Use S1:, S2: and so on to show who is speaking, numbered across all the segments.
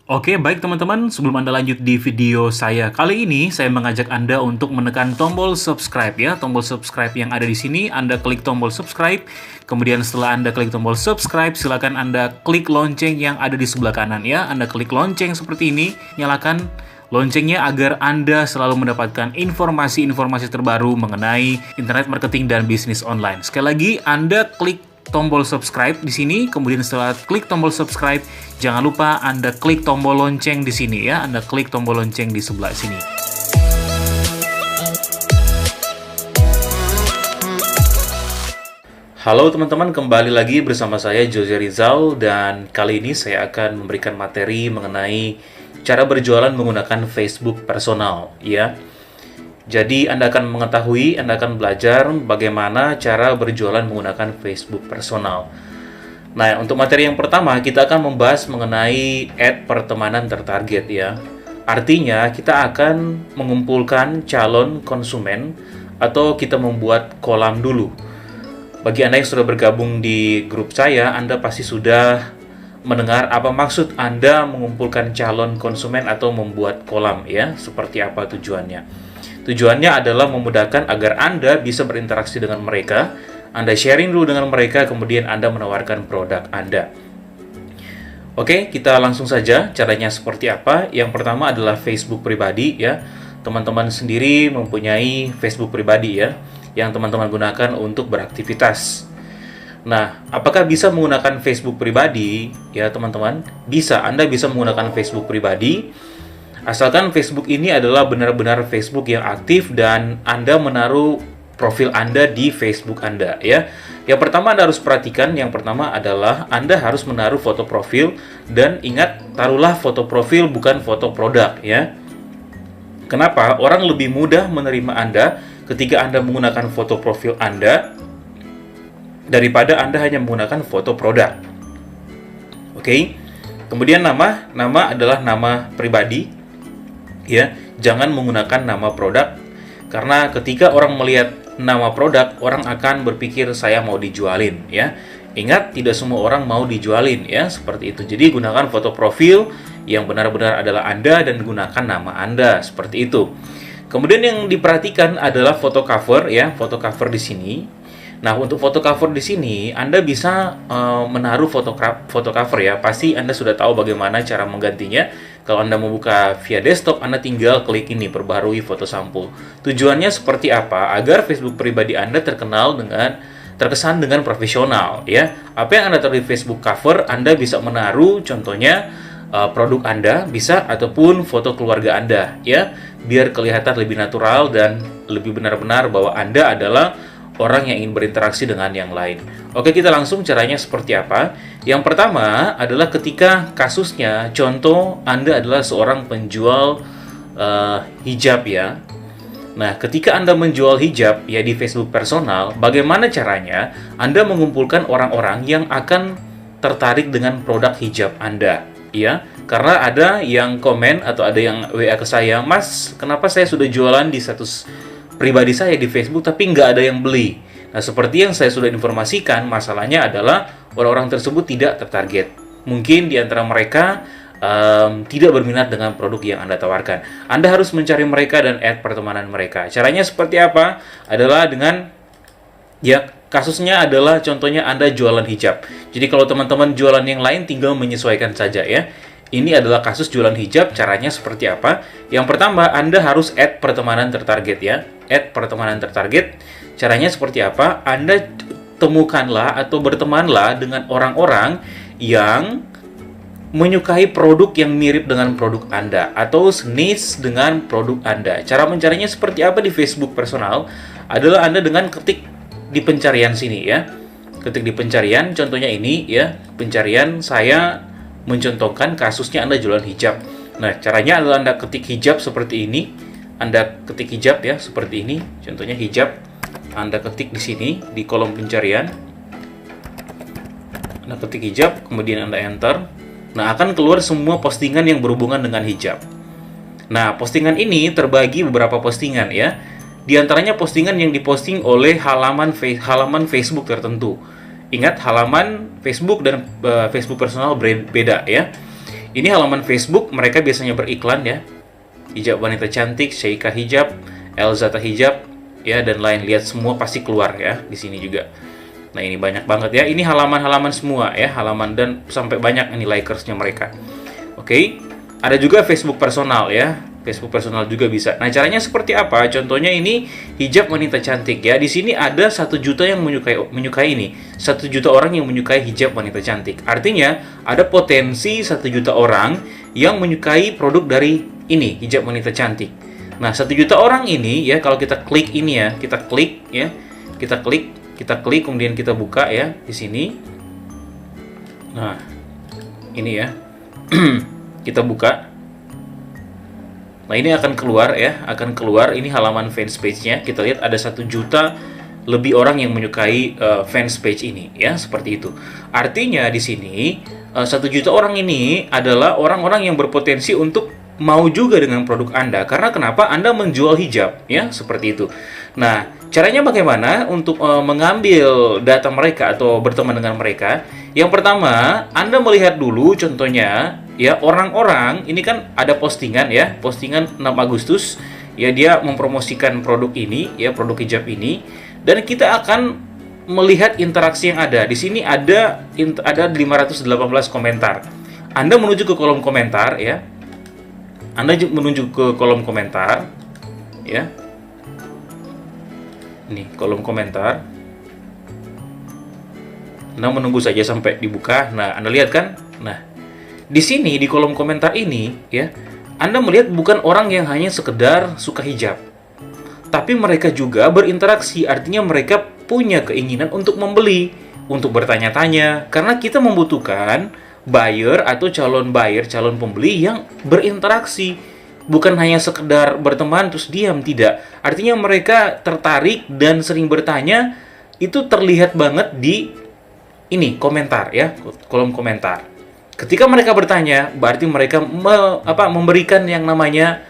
S1: Oke, baik teman-teman, sebelum Anda lanjut di video saya kali ini, saya mengajak Anda untuk menekan tombol subscribe ya. Tombol subscribe yang ada di sini, Anda klik tombol subscribe. Kemudian setelah Anda klik tombol subscribe, silakan Anda klik lonceng yang ada di sebelah kanan ya. Anda klik lonceng seperti ini, nyalakan loncengnya agar Anda selalu mendapatkan informasi-informasi terbaru mengenai internet marketing dan bisnis online. Sekali lagi, Anda klik tombol subscribe di sini, kemudian setelah klik tombol subscribe, jangan lupa Anda klik tombol lonceng di sini ya. Anda klik tombol lonceng di sebelah sini. Halo teman-teman, kembali lagi bersama saya Jose Rizal dan kali ini saya akan memberikan materi mengenai cara berjualan menggunakan Facebook personal ya. Jadi Anda akan mengetahui, Anda akan belajar bagaimana cara berjualan menggunakan Facebook personal. Nah, untuk materi yang pertama, kita akan membahas mengenai ad pertemanan tertarget ya. Artinya, kita akan mengumpulkan calon konsumen atau kita membuat kolam dulu. Bagi Anda yang sudah bergabung di grup saya, Anda pasti sudah mendengar apa maksud Anda mengumpulkan calon konsumen atau membuat kolam ya, seperti apa tujuannya. Tujuannya adalah memudahkan agar Anda bisa berinteraksi dengan mereka, Anda sharing dulu dengan mereka, kemudian Anda menawarkan produk Anda. Oke, kita langsung saja caranya seperti apa. Yang pertama adalah Facebook pribadi ya. Teman-teman sendiri mempunyai Facebook pribadi ya, yang teman-teman gunakan untuk beraktivitas. Nah, apakah bisa menggunakan Facebook pribadi? Ya teman-teman, bisa. Anda bisa menggunakan Facebook pribadi asalkan Facebook ini adalah benar-benar Facebook yang aktif dan Anda menaruh profil Anda di Facebook Anda ya. Yang pertama Anda harus perhatikan, yang pertama adalah Anda harus menaruh foto profil dan ingat, taruhlah foto profil bukan foto produk ya. Kenapa? Orang lebih mudah menerima Anda ketika Anda menggunakan foto profil Anda daripada Anda hanya menggunakan foto produk. Oke. Kemudian nama adalah nama pribadi. Ya, jangan menggunakan nama produk karena ketika orang melihat nama produk, orang akan berpikir saya mau dijualin ya. Ingat, tidak semua orang mau dijualin ya, seperti itu. Jadi gunakan foto profil yang benar-benar adalah Anda dan gunakan nama Anda seperti itu. Kemudian yang diperhatikan adalah foto cover ya, foto cover di sini. Nah, untuk foto cover di sini Anda bisa menaruh foto cover ya. Pasti Anda sudah tahu bagaimana cara menggantinya. Kalau Anda membuka via desktop, Anda tinggal klik ini, perbaharui foto sampul. Tujuannya seperti apa? Agar Facebook pribadi Anda terkesan dengan profesional ya. Apa yang Anda taruh di Facebook cover, Anda bisa menaruh contohnya produk Anda bisa, ataupun foto keluarga Anda ya, biar kelihatan lebih natural dan lebih benar-benar bahwa Anda adalah orang yang ingin berinteraksi dengan yang lain. Oke, kita langsung caranya seperti apa. Yang pertama adalah ketika kasusnya, contoh Anda adalah seorang penjual hijab ya. Nah, ketika Anda menjual hijab ya di Facebook personal, bagaimana caranya Anda mengumpulkan orang-orang yang akan tertarik dengan produk hijab Anda ya? Karena ada yang komen atau ada yang WA ke saya, "Mas, kenapa saya sudah jualan di status pribadi saya di Facebook tapi nggak ada yang beli?" Nah, seperti yang saya sudah informasikan, masalahnya adalah orang-orang tersebut tidak tertarget. Mungkin di antara mereka tidak berminat dengan produk yang Anda tawarkan. Anda harus mencari mereka dan add pertemanan mereka. Caranya seperti apa? Adalah dengan ya, kasusnya adalah contohnya Anda jualan hijab. Jadi kalau teman-teman jualan yang lain tinggal menyesuaikan saja ya. Ini adalah kasus jualan hijab, caranya seperti apa? Yang pertama, Anda harus add pertemanan tertarget ya. Add pertemanan tertarget, caranya seperti apa? Anda temukanlah atau bertemanlah dengan orang-orang yang menyukai produk yang mirip dengan produk Anda atau senis dengan produk Anda. Cara mencarinya seperti apa di Facebook personal? Adalah Anda dengan ketik di pencarian sini ya. Ketik di pencarian, contohnya ini ya. Pencarian saya mencontohkan kasusnya Anda jualan hijab. Nah, caranya adalah Anda ketik hijab seperti ini. Anda ketik hijab ya, seperti ini. Contohnya hijab. Anda ketik di sini, di kolom pencarian. Anda ketik hijab, kemudian Anda enter. Nah, akan keluar semua postingan yang berhubungan dengan hijab. Nah, postingan ini terbagi beberapa postingan ya. Di antaranya postingan yang diposting oleh halaman Facebook tertentu. Ingat, halaman Facebook dan Facebook personal beda ya. Ini halaman Facebook, mereka biasanya beriklan ya. Hijab wanita cantik, Syeika hijab, Elzata hijab, ya dan lain. Lihat semua pasti keluar ya di sini juga. Nah, ini banyak banget ya. Ini halaman-halaman semua ya, halaman dan sampai banyak ini likersnya mereka. Oke. Ada juga Facebook personal ya. Facebook personal juga bisa. Nah, caranya seperti apa? Contohnya ini hijab wanita cantik ya. Di sini ada 1 juta yang menyukai ini. 1 juta orang yang menyukai hijab wanita cantik. Artinya ada potensi 1 juta orang yang menyukai produk dari ini, hijab wanita cantik. Nah, 1 juta orang ini ya, kalau kita klik ini ya, kita klik ya. Kita klik kemudian kita buka ya di sini. Nah, ini ya. Kita buka. Nah, ini akan keluar ya, akan keluar ini halaman fans page-nya. Kita lihat ada 1 juta lebih orang yang menyukai fans page ini ya, seperti itu. Artinya di sini 1 juta orang ini adalah orang-orang yang berpotensi untuk mau juga dengan produk Anda. Karena kenapa? Anda menjual hijab ya, seperti itu. Nah, caranya bagaimana untuk mengambil data mereka atau berteman dengan mereka? Yang pertama, Anda melihat dulu contohnya ya, orang-orang ini kan ada postingan ya, postingan 6 Agustus ya, dia mempromosikan produk ini ya, produk hijab ini, dan kita akan melihat interaksi yang ada. Di sini ada 518 komentar. Anda menuju ke kolom komentar ya. Anda menuju ke kolom komentar ya. Ini kolom komentar. Anda menunggu saja sampai dibuka. Nah, Anda lihat kan? Nah, di sini di kolom komentar ini ya, Anda melihat bukan orang yang hanya sekedar suka hijab, tapi mereka juga berinteraksi. Artinya mereka punya keinginan untuk membeli, untuk bertanya-tanya, karena kita membutuhkan buyer atau calon buyer, calon pembeli yang berinteraksi, bukan hanya sekedar berteman terus diam, tidak. Artinya mereka tertarik dan sering bertanya. Itu terlihat banget di ini komentar ya, kolom komentar. Ketika mereka bertanya, berarti mereka memberikan yang namanya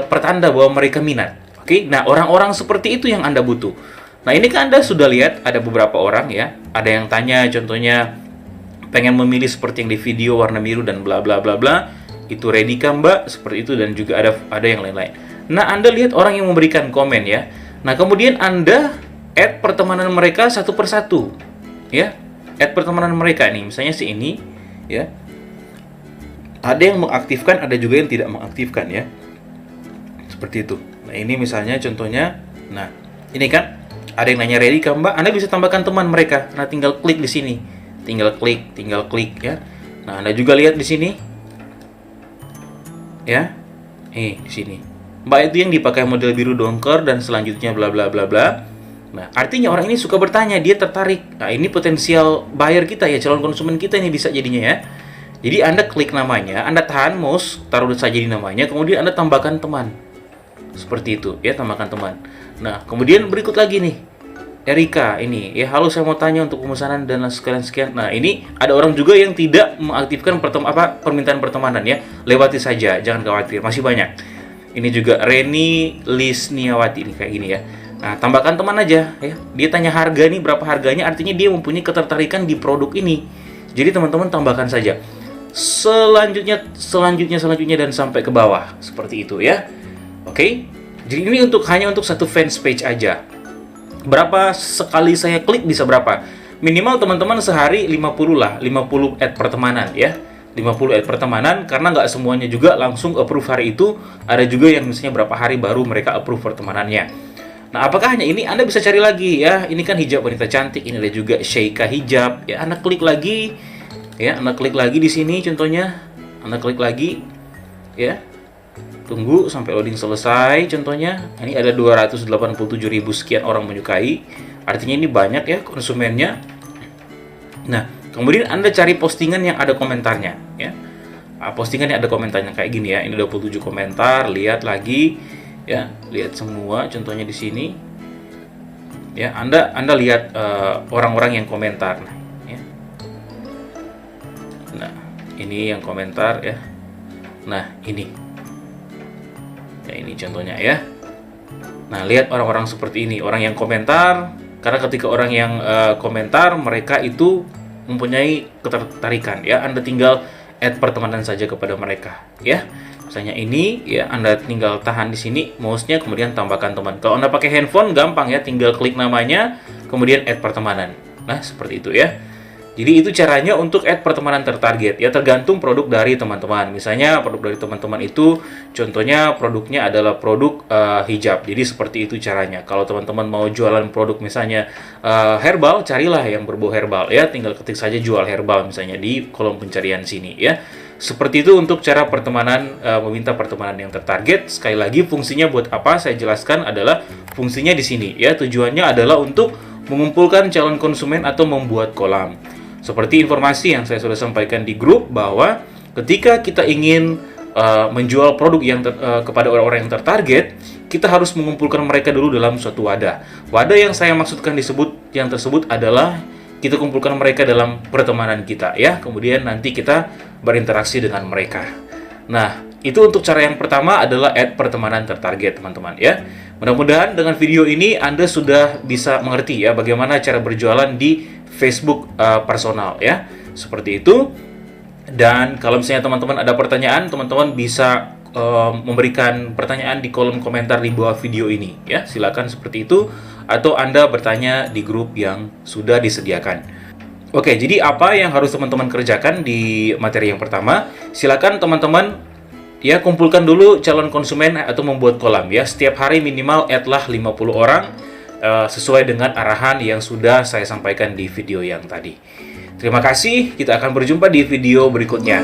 S1: pertanda bahwa mereka minat. Oke, nah orang-orang seperti itu yang Anda butuh. Nah, ini kan Anda sudah lihat ada beberapa orang ya, ada yang tanya contohnya pengen memilih seperti yang di video warna biru dan bla bla bla bla. Itu ready kah Mbak? Seperti itu, dan juga ada yang lain-lain. Nah, Anda lihat orang yang memberikan komen ya. Nah, kemudian Anda add pertemanan mereka satu persatu ya. Add pertemanan mereka nih, misalnya si ini ya. Ada yang mengaktifkan, ada juga yang tidak mengaktifkan ya. Seperti itu. Nah, ini misalnya contohnya. Nah, ini kan ada yang nanya ready kah Mbak? Anda bisa tambahkan teman mereka. Nah, tinggal klik di sini. Tinggal klik ya. Nah, Anda juga lihat di sini. Ya. Di sini. Mbak itu yang dipakai model biru dongker dan selanjutnya bla bla bla bla. Nah, artinya orang ini suka bertanya, dia tertarik. Nah, ini potensial buyer kita ya, calon konsumen kita ini bisa jadinya ya. Jadi Anda klik namanya, Anda tahan mouse, taruh saja di namanya, kemudian Anda tambahkan teman. Seperti itu ya, tambahkan teman. Nah, kemudian berikut lagi nih. Erika ini ya, halo saya mau tanya untuk pemesanan dan sekian. Nah, ini ada orang juga yang tidak mengaktifkan permintaan pertemanan ya. Lewati saja, jangan khawatir, masih banyak. Ini juga Reni Lisniawati ini kayak gini ya. Nah, tambahkan teman aja ya. Dia tanya harga nih, berapa harganya, artinya dia mempunyai ketertarikan di produk ini. Jadi teman-teman tambahkan saja. Selanjutnya dan sampai ke bawah seperti itu ya. Oke. Jadi ini hanya untuk satu fans page aja. Berapa sekali saya klik bisa berapa? Minimal teman-teman sehari 50 lah, 50 ad pertemanan ya. 50 ad pertemanan, karena nggak semuanya juga langsung approve hari itu. Ada juga yang misalnya berapa hari baru mereka approve pertemanannya. Nah, apakah hanya ini? Anda bisa cari lagi ya. Ini kan hijab wanita cantik, ini ada juga Syeika hijab. Ya, Anda klik lagi. Ya, Anda klik lagi di sini contohnya. Anda klik lagi. Ya. Tunggu sampai loading selesai contohnya. Ini ada 287.000 sekian orang menyukai. Artinya ini banyak ya konsumennya. Nah, kemudian Anda cari postingan yang ada komentarnya ya. Postingan yang ada komentarnya kayak gini ya. Ini 27 komentar, lihat lagi. Ya, lihat semua contohnya di sini. Ya, Anda lihat orang-orang yang komentar. Nah, ya. Nah, ini yang komentar ya. Nah, ini. Ya, ini contohnya ya. Nah, lihat orang-orang seperti ini, orang yang komentar. Karena ketika orang yang komentar, mereka itu mempunyai ketertarikan ya. Anda tinggal add pertemanan saja kepada mereka, ya. Misalnya ini, ya, Anda tinggal tahan di sini mouse-nya, kemudian tambahkan teman. Kalau Anda pakai handphone, gampang ya, tinggal klik namanya, kemudian add pertemanan. Nah, seperti itu ya. Jadi itu caranya untuk add pertemanan tertarget, ya, tergantung produk dari teman-teman. Misalnya produk dari teman-teman itu, contohnya produknya adalah produk hijab. Jadi seperti itu caranya. Kalau teman-teman mau jualan produk misalnya herbal, carilah yang berbau herbal, ya. Tinggal ketik saja jual herbal misalnya di kolom pencarian sini, ya. Seperti itu untuk cara pertemanan, meminta pertemanan yang tertarget. Sekali lagi fungsinya buat apa? Saya jelaskan adalah fungsinya di sini, ya. Tujuannya adalah untuk mengumpulkan calon konsumen atau membuat kolam. Seperti informasi yang saya sudah sampaikan di grup bahwa ketika kita ingin menjual produk yang kepada orang-orang yang tertarget, kita harus mengumpulkan mereka dulu dalam suatu wadah. Wadah yang saya maksudkan yang tersebut adalah kita kumpulkan mereka dalam pertemanan kita, ya. Kemudian nanti kita berinteraksi dengan mereka. Nah, itu untuk cara yang pertama adalah add pertemanan tertarget, teman-teman, ya. Mudah-mudahan dengan video ini Anda sudah bisa mengerti ya bagaimana cara berjualan di Facebook personal, ya. Seperti itu. Dan kalau misalnya teman-teman ada pertanyaan, teman-teman bisa memberikan pertanyaan di kolom komentar di bawah video ini, ya. Silakan seperti itu, atau Anda bertanya di grup yang sudah disediakan. Oke, jadi apa yang harus teman-teman kerjakan di materi yang pertama? Silakan teman-teman, ya, kumpulkan dulu calon konsumen atau membuat kolam, ya. Setiap hari minimal add-lah 50 orang sesuai dengan arahan yang sudah saya sampaikan di video yang tadi. Terima kasih, kita akan berjumpa di video berikutnya.